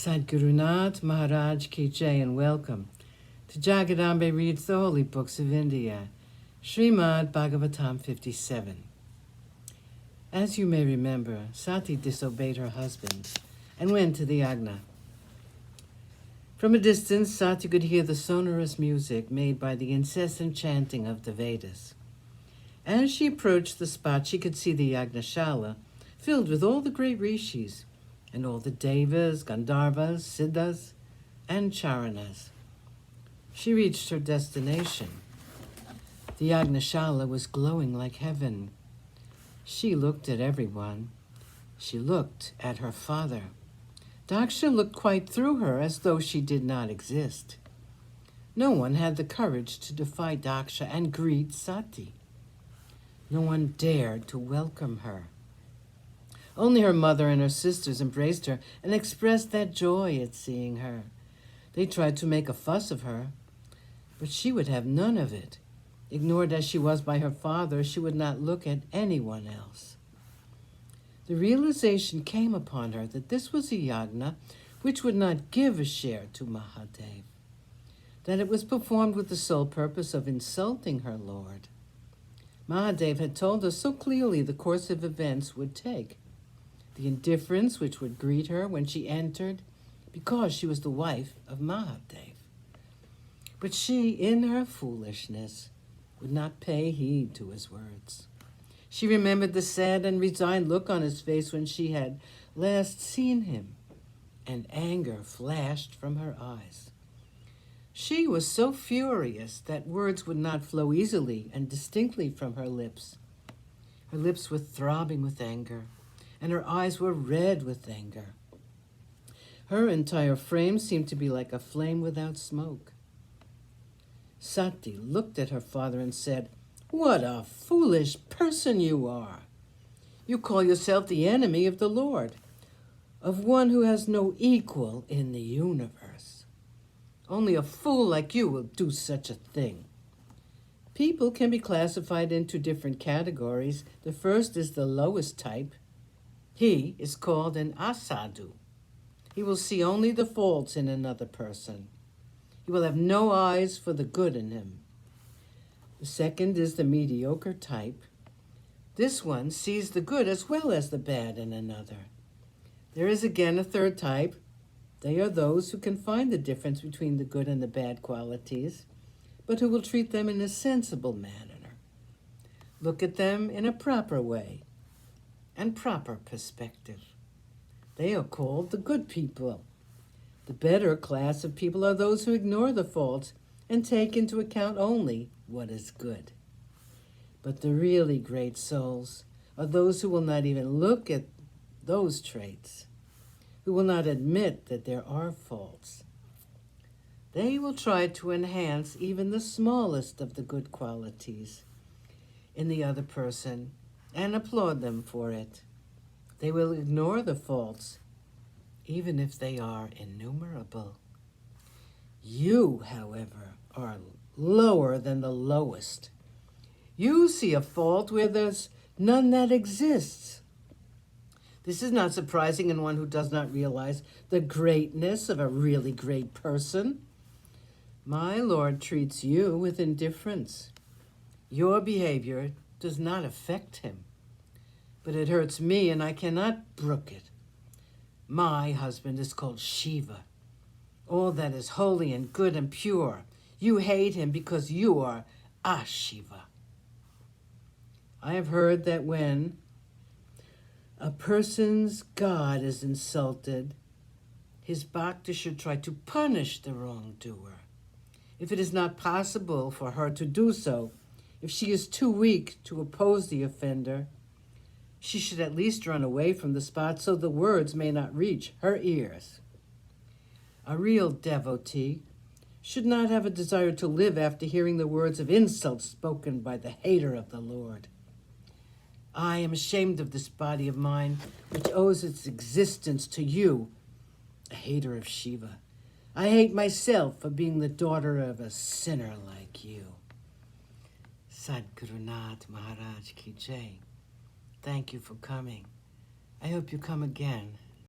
Sadgurunath Maharaj Ki Jai, and welcome to Jagadambe Reads the Holy Books of India, ShrimadBhagavatam57. As you may remember, Sati disobeyed her husband and went to the yagna. From a distance, Sati could hear the sonorous music made by the incessant chanting of the Vedas. As she approached the spot, she could see the yagnashala filled with all the great rishis and all the devas, gandharvas, siddhas, and charanas. She reached her destination. The yagnashala was glowing like heaven. She looked at everyone. She looked at her father. Daksha looked quite through her as though she did not exist. No one had the courage to defy Daksha and greet Sati. No one dared to welcome her. Only her mother and her sisters embraced her and expressed that joy at seeing her. They tried to make a fuss of her, but she would have none of it. Ignored as she was by her father, she would not look at anyone else. The realization came upon her that this was a yagna which would not give a share to Mahadev, that it was performed with the sole purpose of insulting her Lord. Mahadev had told us so clearly the course of events would take. The indifference which would greet her when she entered, because she was the wife of Mahadev. But she, in her foolishness, would not pay heed to his words. She remembered the sad and resigned look on his face when she had last seen him, and anger flashed from her eyes. She was so furious that words would not flow easily and distinctly from her lips. Her lips were throbbing with anger, and her eyes were red with anger. Her entire frame seemed to be like a flame without smoke. Sati looked at her father and said, "What a foolish person you are! You call yourself the enemy of the Lord, of one who has no equal in the universe. Only a fool like you will do such a thing." People can be classified into different categories. The first is the lowest type. He is called an asadu. He will see only the faults in another person. He will have no eyes for the good in him. The second is the mediocre type. This one sees the good as well as the bad in another. There is again a third type. They are those who can find the difference between the good and the bad qualities, but who will treat them in a sensible manner. Look at them in a proper way and proper perspective. They are called the good people. The better class of people are those who ignore the faults and take into account only what is good. But the really great souls are those who will not even look at those traits, who will not admit that there are faults. They will try to enhance even the smallest of the good qualities in the other person and applaud them for it. They will ignore the faults, even if they are innumerable. You, however, are lower than the lowest. You see a fault where there's none that exists. This is not surprising in one who does not realize the greatness of a really great person. My Lord treats you with indifference. Your behavior does not affect him, but it hurts me and I cannot brook it. My husband is called Shiva, all that is holy and good and pure. You hate him because you are Ashiva. I have heard that when a person's God is insulted, his bhakta should try to punish the wrongdoer. If it is not possible for her to do so, if she is too weak to oppose the offender, she should at least run away from the spot so the words may not reach her ears. A real devotee should not have a desire to live after hearing the words of insult spoken by the hater of the Lord. I am ashamed of this body of mine, which owes its existence to you, a hater of Shiva. I hate myself for being the daughter of a sinner like you. Sadgurunath Maharaj Ki Jai. Thank you for coming. I hope you come again.